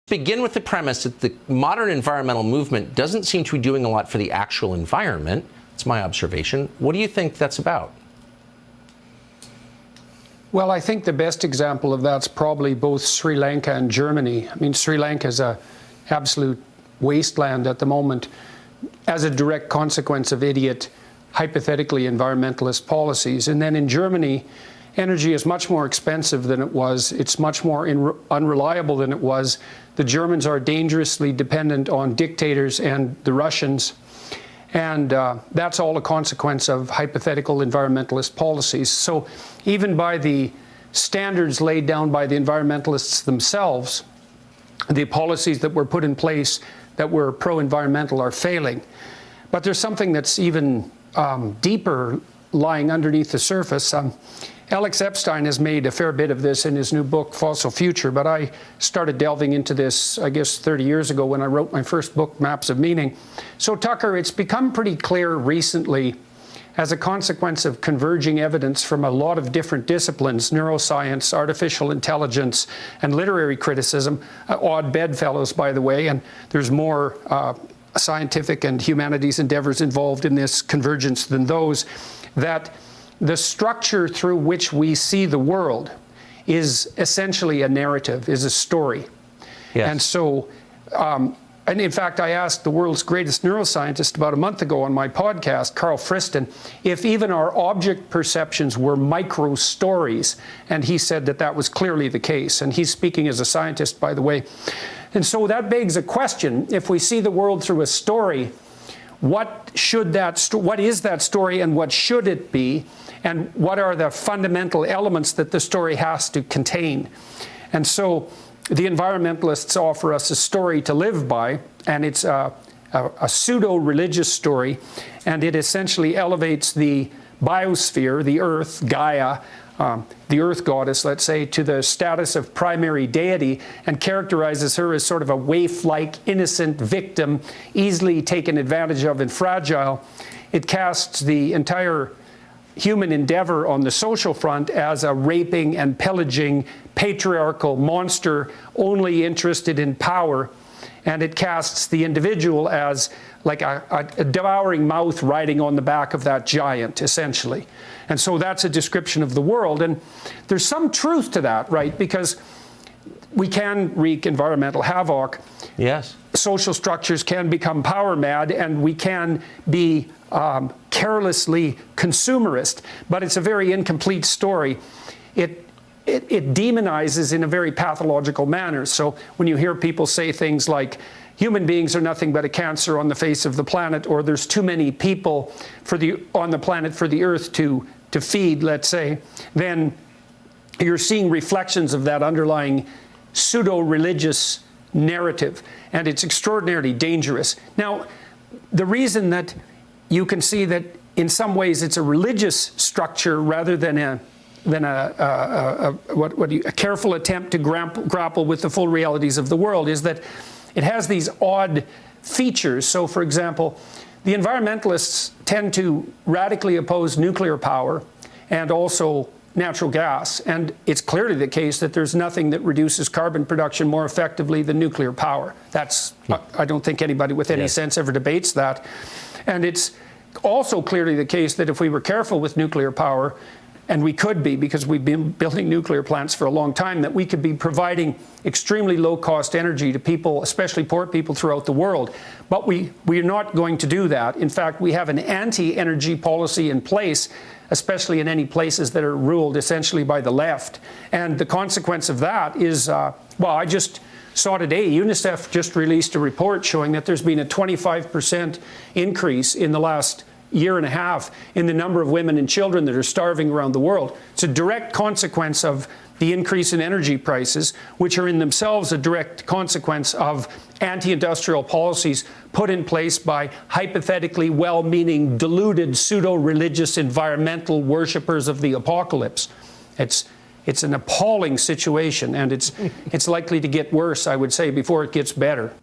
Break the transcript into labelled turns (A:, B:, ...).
A: Begin with the premise that the modern environmental movement doesn't seem to be doing a lot for the actual environment. It's my observation. What do you think that's about?
B: Well, I think the best example of that's probably both Sri Lanka and Germany. I mean, Sri Lanka is an absolute wasteland at the moment as a direct consequence of idiot, hypothetically environmentalist policies. And then in Germany, energy is much more expensive than it was. It's much more unreliable than it was. The Germans are dangerously dependent on dictators and the Russians. And that's all a consequence of hypothetical environmentalist policies. So even by the standards laid down by the environmentalists themselves, the policies that were put in place that were pro-environmental are failing. But there's something that's even deeper lying underneath the surface. Alex Epstein has made a fair bit of this in his new book, Fossil Future, but I started delving into this, I guess, 30 years ago when I wrote my first book, Maps of Meaning. So, Tucker, it's become pretty clear recently, as a consequence of converging evidence from a lot of different disciplines, neuroscience, artificial intelligence, and literary criticism, odd bedfellows, by the way, and there's more scientific and humanities endeavors involved in this convergence than those, that the structure through which we see the world is essentially a narrative, is a story.
A: Yes.
B: And so, and in fact, I asked the world's greatest neuroscientist about a month ago on my podcast, Carl Friston, if even our object perceptions were micro stories. And he said that that was clearly the case. And he's speaking as a scientist, by the way. And so that begs a question. If we see the world through a story, what is that story and what should it be? And what are the fundamental elements that the story has to contain? And so the environmentalists offer us a story to live by, and it's a pseudo-religious story, and it essentially elevates the biosphere, the earth, Gaia, the earth goddess, let's say, to the status of primary deity, and characterizes her as sort of a waif-like, innocent victim, easily taken advantage of and fragile. It casts the entire human endeavor on the social front as a raping and pillaging patriarchal monster only interested in power, and it casts the individual as like a devouring mouth riding on the back of that giant, essentially. And so that's a description of the world, and there's some truth to that, right? Because we can wreak environmental havoc.
A: Yes. Social
B: structures can become power mad, and we can be carelessly consumerist, but it's a very incomplete story. It demonizes in a very pathological manner. So when you hear people say things like, human beings are nothing but a cancer on the face of the planet, or there's too many people on the planet for the earth to feed, let's say, then you're seeing reflections of that underlying pseudo-religious narrative, and it's extraordinarily dangerous. Now, the reason that you can see that in some ways it's a religious structure rather than a careful attempt to grapple with the full realities of the world is that it has these odd features. So, for example, the environmentalists tend to radically oppose nuclear power and also natural gas. And it's clearly the case that there's nothing that reduces carbon production more effectively than nuclear power. That's, I don't think anybody with any sense ever debates that. And it's also clearly the case that if we were careful with nuclear power, and we could be because we've been building nuclear plants for a long time, that we could be providing extremely low-cost energy to people, especially poor people throughout the world. But we're not going to do that. In fact, we have an anti-energy policy in place, especially in any places that are ruled essentially by the left. And the consequence of that is, well, I just saw today, UNICEF just released a report showing that there's been a 25% increase in the last year and a half in the number of women and children that are starving around the world. It's a direct consequence of the increase in energy prices, which are in themselves a direct consequence of anti-industrial policies put in place by hypothetically well-meaning, deluded, pseudo-religious environmental worshippers of the apocalypse. It's an appalling situation, and it's likely to get worse, I would say, before it gets better.